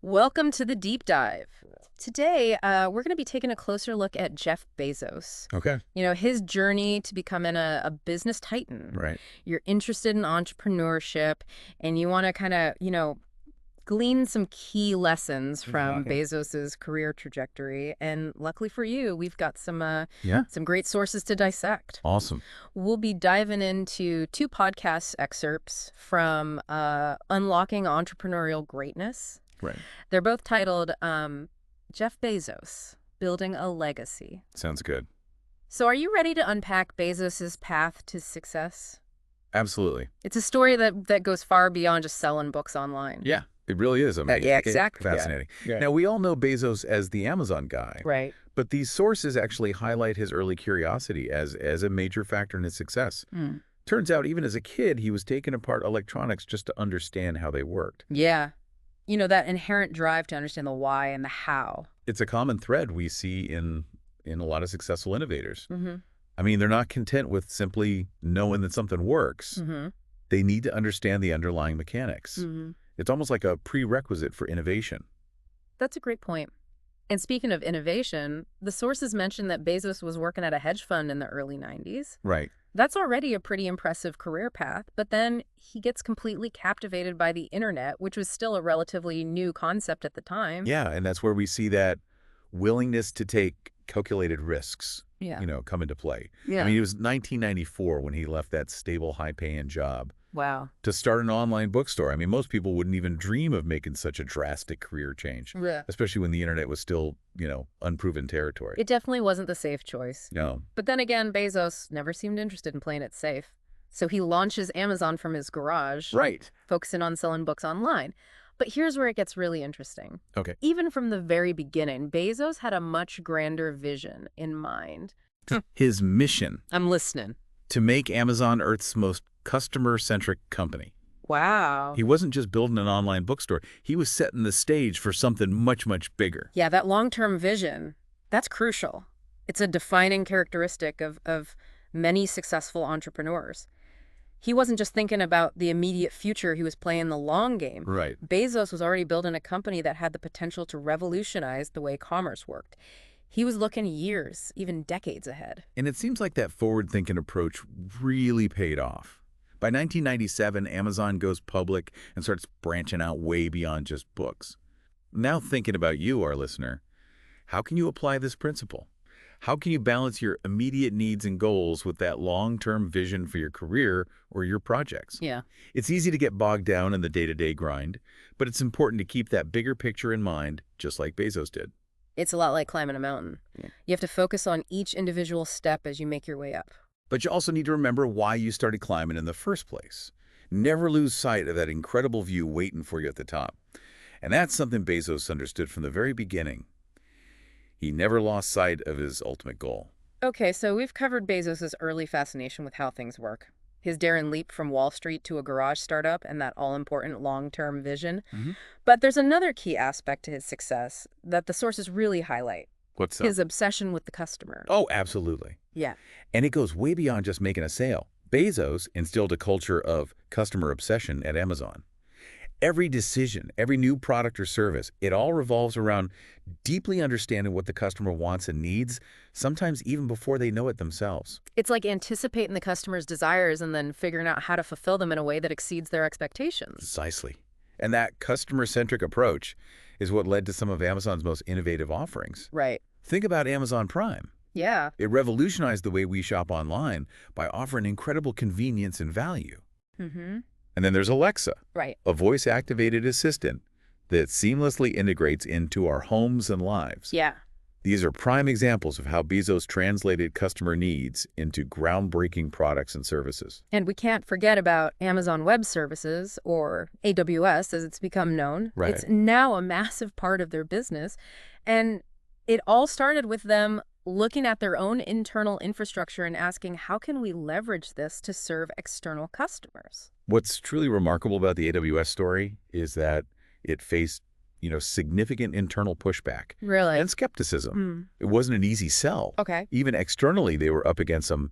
Welcome to the deep dive. Today, we're going to be taking a closer look at Jeff Bezos. Okay. His journey to becoming a business titan. Right. You're interested in entrepreneurship, and you want to kind of, glean some key lessons from Okay. Bezos's career trajectory. And luckily for you, we've got Yeah. some great sources to dissect. Awesome. We'll be diving into two podcast excerpts from Unlocking Entrepreneurial Greatness. Right. They're both titled Jeff Bezos, Building a Legacy. Sounds good. So are you ready to unpack Bezos's path to success? Absolutely. It's a story that goes far beyond just selling books online. Yeah. It really is amazing. Yeah, exactly. Fascinating. Yeah. Now, we all know Bezos as the Amazon guy, Right. but these sources actually highlight his early curiosity as a major factor in his success. Mm. Turns out, even as a kid, he was taking apart electronics just to understand how they worked. Yeah. That inherent drive to understand the why and the how. It's a common thread we see in a lot of successful innovators. Mm-hmm. I mean, they're not content with simply knowing that something works. Mm-hmm. They need to understand the underlying mechanics. Mm-hmm. It's almost like a prerequisite for innovation. That's a great point. And speaking of innovation, the sources mention that Bezos was working at a hedge fund in the early 90s. Right. That's already a pretty impressive career path, but then he gets completely captivated by the internet, which was still a relatively new concept at the time. Yeah, and that's where we see that willingness to take calculated risks, Yeah. come into play. Yeah. I mean, it was 1994 when he left that stable, high-paying job Wow. to start an online bookstore. I mean, most people wouldn't even dream of making such a drastic career change, Yeah. especially when the internet was still, unproven territory. It definitely wasn't the safe choice. No. But then again, Bezos never seemed interested in playing it safe. So he launches Amazon from his garage, Right. focusing on selling books online. But here's where it gets really interesting. Okay. Even from the very beginning, Bezos had a much grander vision in mind. His mission I'm listening. to make Amazon Earth's most customer-centric company. Wow. He wasn't just building an online bookstore. He was setting the stage for something much, much bigger. Yeah, that long-term vision, that's crucial. It's a defining characteristic of many successful entrepreneurs. He wasn't just thinking about the immediate future, he was playing the long game. Right. Bezos was already building a company that had the potential to revolutionize the way commerce worked. He was looking years, even decades ahead. And it seems like that forward-thinking approach really paid off. By 1997, Amazon goes public and starts branching out way beyond just books. Now thinking about you, our listener, how can you apply this principle? How can you balance your immediate needs and goals with that long-term vision for your career or your projects? Yeah. It's easy to get bogged down in the day-to-day grind, but it's important to keep that bigger picture in mind, just like Bezos did. It's a lot like climbing a mountain. Yeah. You have to focus on each individual step as you make your way up. But you also need to remember why you started climbing in the first place. Never lose sight of that incredible view waiting for you at the top. And that's something Bezos understood from the very beginning. He never lost sight of his ultimate goal. Okay, so we've covered Bezos' early fascination with how things work. His daring leap from Wall Street to a garage startup and that all-important long-term vision. Mm-hmm. But there's another key aspect to his success that the sources really highlight. What's that? His obsession with the customer. Oh, absolutely. Yeah. And it goes way beyond just making a sale. Bezos instilled a culture of customer obsession at Amazon. Every decision, every new product or service, it all revolves around deeply understanding what the customer wants and needs, sometimes even before they know it themselves. It's like anticipating the customer's desires and then figuring out how to fulfill them in a way that exceeds their expectations. Precisely. And that customer-centric approach is what led to some of Amazon's most innovative offerings. Right. Think about Amazon Prime. Yeah. It revolutionized the way we shop online by offering incredible convenience and value. Mm-hmm. And then there's Alexa, Right. a voice-activated assistant that seamlessly integrates into our homes and lives. Yeah. These are prime examples of how Bezos translated customer needs into groundbreaking products and services. And we can't forget about Amazon Web Services, or AWS as it's become known. Right. It's now a massive part of their business. And it all started with them looking at their own internal infrastructure and asking, how can we leverage this to serve external customers? What's truly remarkable about the AWS story is that it faced, significant internal pushback Really? and skepticism. It wasn't an easy sell. Okay. Even externally, they were up against some,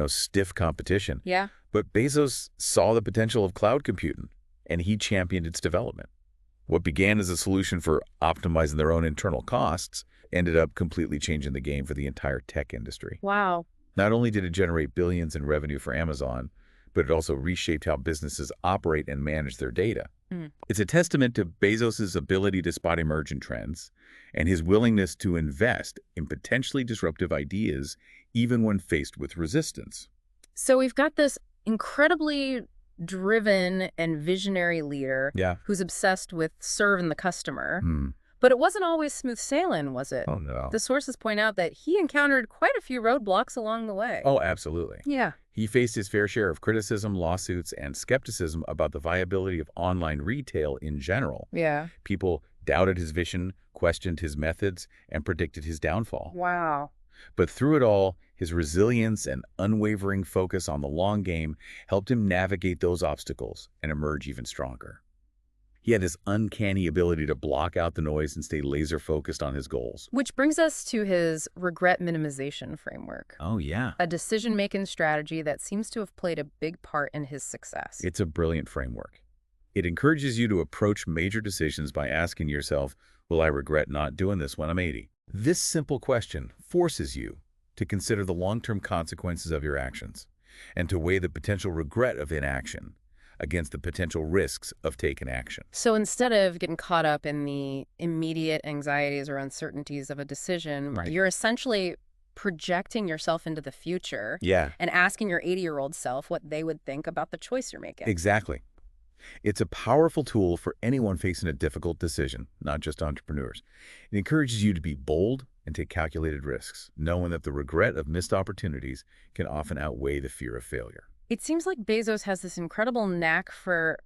stiff competition. Yeah. But Bezos saw the potential of cloud computing, and he championed its development. What began as a solution for optimizing their own internal costs ended up completely changing the game for the entire tech industry. Wow. Not only did it generate billions in revenue for Amazon, but it also reshaped how businesses operate and manage their data. Mm. It's a testament to Bezos' ability to spot emergent trends and his willingness to invest in potentially disruptive ideas even when faced with resistance. So we've got this incredibly driven and visionary leader Yeah. who's obsessed with serving the customer. Hmm. But it wasn't always smooth sailing, was it? Oh, no. The sources point out that he encountered quite a few roadblocks along the way. Oh, absolutely. Yeah. He faced his fair share of criticism, lawsuits, and skepticism about the viability of online retail in general. Yeah. People doubted his vision, questioned his methods, and predicted his downfall. Wow. But through it all, his resilience and unwavering focus on the long game helped him navigate those obstacles and emerge even stronger. He had this uncanny ability to block out the noise and stay laser-focused on his goals. Which brings us to his regret minimization framework, Oh, yeah. a decision-making strategy that seems to have played a big part in his success. It's a brilliant framework. It encourages you to approach major decisions by asking yourself, will I regret not doing this when I'm 80? This simple question forces you to consider the long-term consequences of your actions and to weigh the potential regret of inaction against the potential risks of taking action. So instead of getting caught up in the immediate anxieties or uncertainties of a decision, Right. you're essentially projecting yourself into the future Yeah, and asking your 80-year-old self what they would think about the choice you're making. exactly. It's a powerful tool for anyone facing a difficult decision, not just entrepreneurs. It encourages you to be bold and take calculated risks, knowing that the regret of missed opportunities can often outweigh the fear of failure. It seems like Bezos has this incredible knack for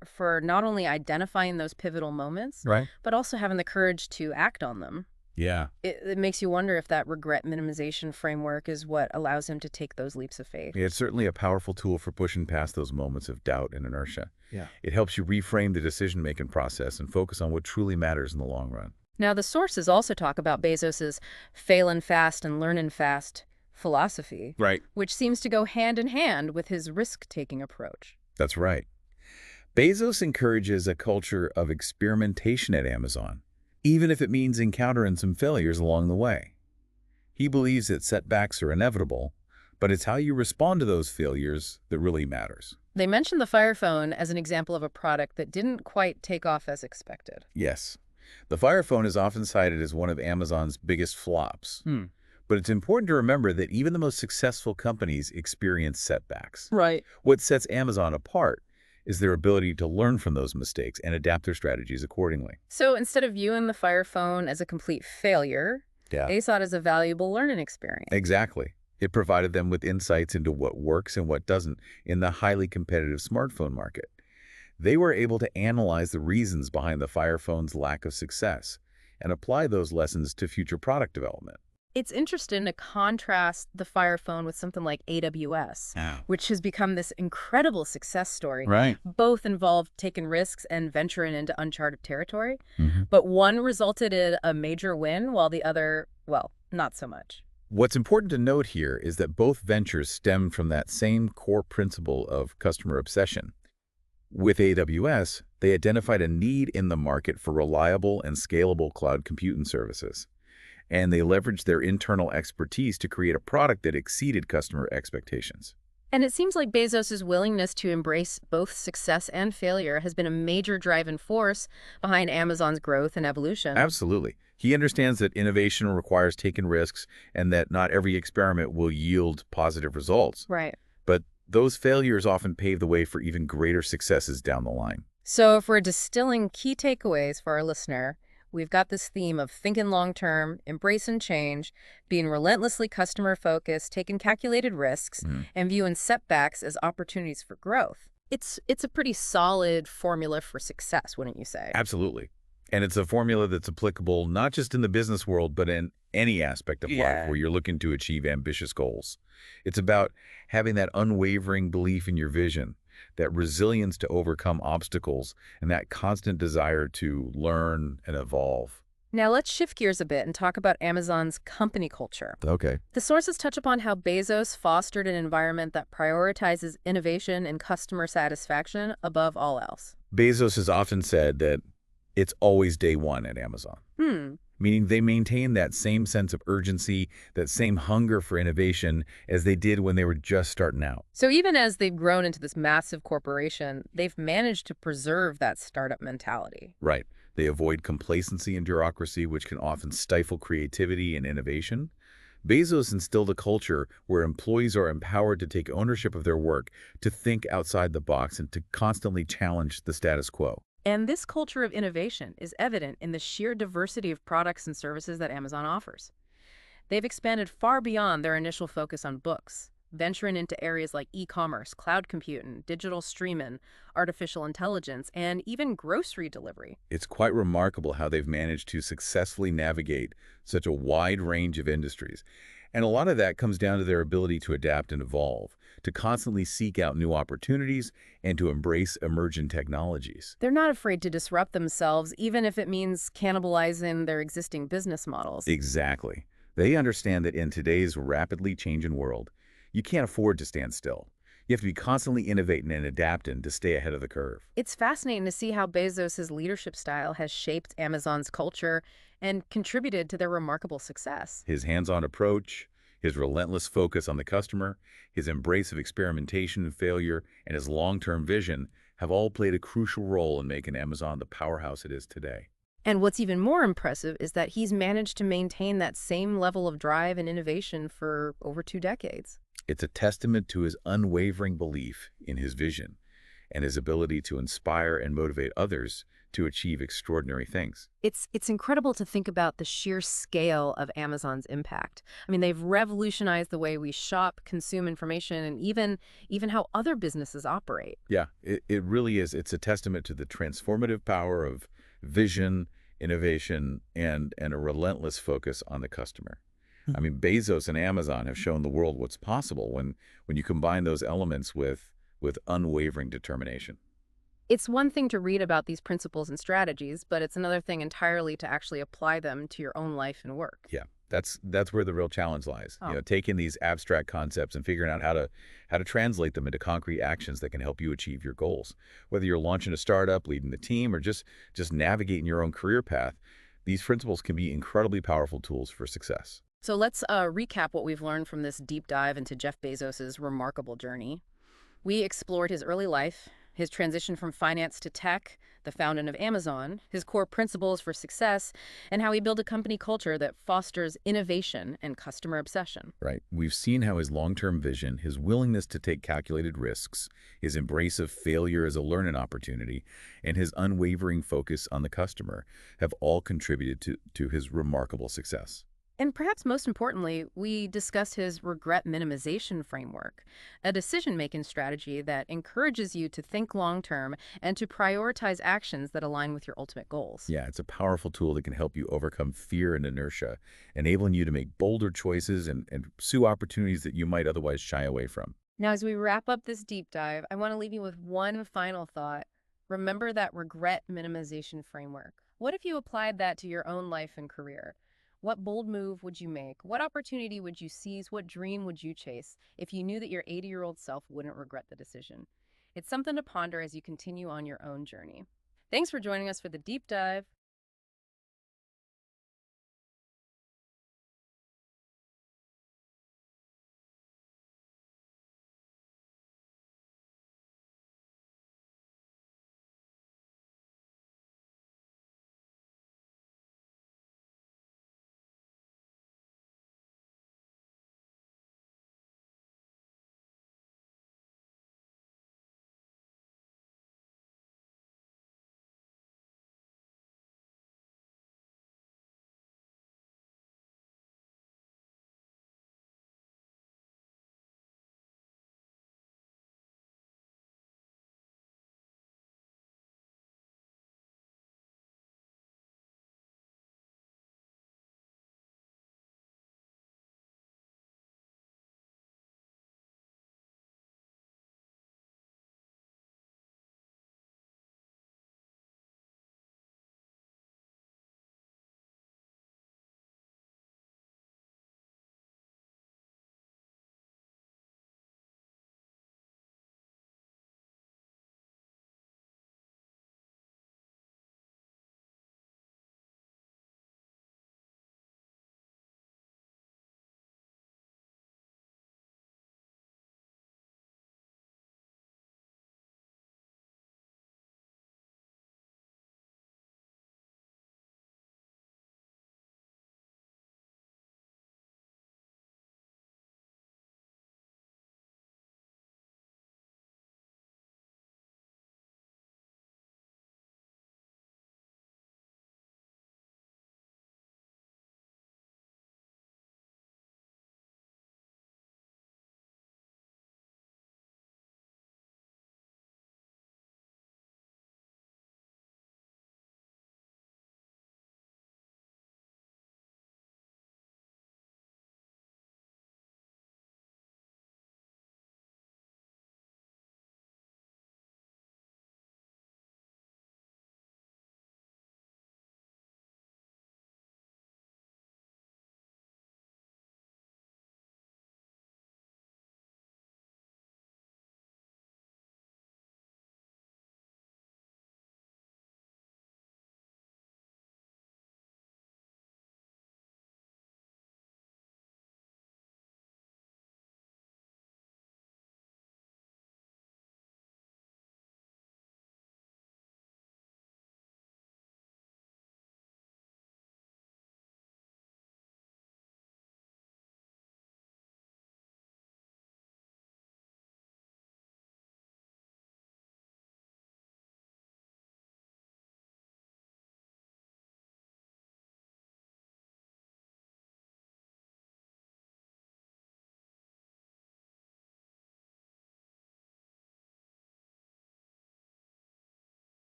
not only identifying those pivotal moments, Right? but also having the courage to act on them. Yeah. It makes you wonder if that regret minimization framework is what allows him to take those leaps of faith. It's certainly a powerful tool for pushing past those moments of doubt and inertia. Yeah. It helps you reframe the decision-making process and focus on what truly matters in the long run. Now, the sources also talk about Bezos's failing fast and learning fast philosophy, Right. which seems to go hand in hand with his risk-taking approach. That's right. Bezos encourages a culture of experimentation at Amazon, even if it means encountering some failures along the way. He believes that setbacks are inevitable, but it's how you respond to those failures that really matters. They mentioned the Fire Phone as an example of a product that didn't quite take off as expected. Yes, the Fire Phone is often cited as one of Amazon's biggest flops. But it's important to remember that even the most successful companies experience setbacks. Right. What sets Amazon apart is their ability to learn from those mistakes and adapt their strategies accordingly. So instead of viewing the Fire Phone as a complete failure, Yeah, they saw it as a valuable learning experience. exactly. It provided them with insights into what works and what doesn't in the highly competitive smartphone market. They were able to analyze the reasons behind the Fire Phone's lack of success and apply those lessons to future product development. It's interesting to contrast the Fire Phone with something like AWS, which has become this incredible success story. Right. Both involved taking risks and venturing into uncharted territory, Mm-hmm. but one resulted in a major win while the other, well, not so much. What's important to note here is that both ventures stemmed from that same core principle of customer obsession. With AWS, they identified a need in the market for reliable and scalable cloud computing services, and they leveraged their internal expertise to create a product that exceeded customer expectations. And it seems like Bezos' willingness to embrace both success and failure has been a major driving force behind Amazon's growth and evolution. Absolutely. He understands that innovation requires taking risks and that not every experiment will yield positive results. Right. But those failures often pave the way for even greater successes down the line. So if we're distilling key takeaways for our listener, we've got this theme of thinking long-term, embracing change, being relentlessly customer-focused, taking calculated risks, and viewing setbacks as opportunities for growth. It's a pretty solid formula for success, wouldn't you say? Absolutely. And it's a formula that's applicable not just in the business world, but in any aspect of life where you're looking to achieve ambitious goals. It's about having that unwavering belief in your vision, that resilience to overcome obstacles, and that constant desire to learn and evolve. Now let's shift gears a bit and talk about Amazon's company culture. Okay. The sources touch upon how Bezos fostered an environment that prioritizes innovation and customer satisfaction above all else. Bezos has often said that It's always day one at Amazon, Hmm. meaning they maintain that same sense of urgency, that same hunger for innovation as they did when they were just starting out. So even as they've grown into this massive corporation, they've managed to preserve that startup mentality. Right. They avoid complacency and bureaucracy, which can often stifle creativity and innovation. Bezos instilled a culture where employees are empowered to take ownership of their work, to think outside the box, and to constantly challenge the status quo. And this culture of innovation is evident in the sheer diversity of products and services that Amazon offers. They've expanded far beyond their initial focus on books, venturing into areas like e-commerce, cloud computing, digital streaming, artificial intelligence, and even grocery delivery. It's quite remarkable how they've managed to successfully navigate such a wide range of industries. And a lot of that comes down to their ability to adapt and evolve, to constantly seek out new opportunities, and to embrace emerging technologies. They're not afraid to disrupt themselves, even if it means cannibalizing their existing business models. Exactly. They understand that in today's rapidly changing world, you can't afford to stand still. You have to be constantly innovating and adapting to stay ahead of the curve. It's fascinating to see how Bezos' leadership style has shaped Amazon's culture and contributed to their remarkable success. His hands-on approach, his relentless focus on the customer, his embrace of experimentation and failure, and his long-term vision have all played a crucial role in making Amazon the powerhouse it is today. And what's even more impressive is that he's managed to maintain that same level of drive and innovation for over 2 decades. It's a testament to his unwavering belief in his vision and his ability to inspire and motivate others to achieve extraordinary things. It's incredible to think about the sheer scale of Amazon's impact. I mean, they've revolutionized the way we shop, consume information, and even how other businesses operate. Yeah, it really is. It's a testament to the transformative power of vision, innovation, and a relentless focus on the customer. I mean, Bezos and Amazon have shown the world what's possible when you combine those elements with unwavering determination. It's one thing to read about these principles and strategies, but it's another thing entirely to actually apply them to your own life and work. Yeah, that's where the real challenge lies. Oh. Taking these abstract concepts and figuring out how to translate them into concrete actions that can help you achieve your goals. Whether you're launching a startup, leading the team, or just navigating your own career path, these principles can be incredibly powerful tools for success. So let's recap what we've learned from this deep dive into Jeff Bezos' remarkable journey. We explored his early life, his transition from finance to tech, the founding of Amazon, his core principles for success, and how he built a company culture that fosters innovation and customer obsession. Right. We've seen how his long-term vision, his willingness to take calculated risks, his embrace of failure as a learning opportunity, and his unwavering focus on the customer have all contributed to his remarkable success. And perhaps most importantly, we discussed his regret minimization framework, a decision-making strategy that encourages you to think long-term and to prioritize actions that align with your ultimate goals. Yeah, it's a powerful tool that can help you overcome fear and inertia, enabling you to make bolder choices and pursue opportunities that you might otherwise shy away from. Now, as we wrap up this deep dive, I want to leave you with one final thought. Remember that regret minimization framework. What if you applied that to your own life and career? What bold move would you make? What opportunity would you seize? What dream would you chase if you knew that your 80-year-old self wouldn't regret the decision? It's something to ponder as you continue on your own journey. Thanks for joining us for the deep dive.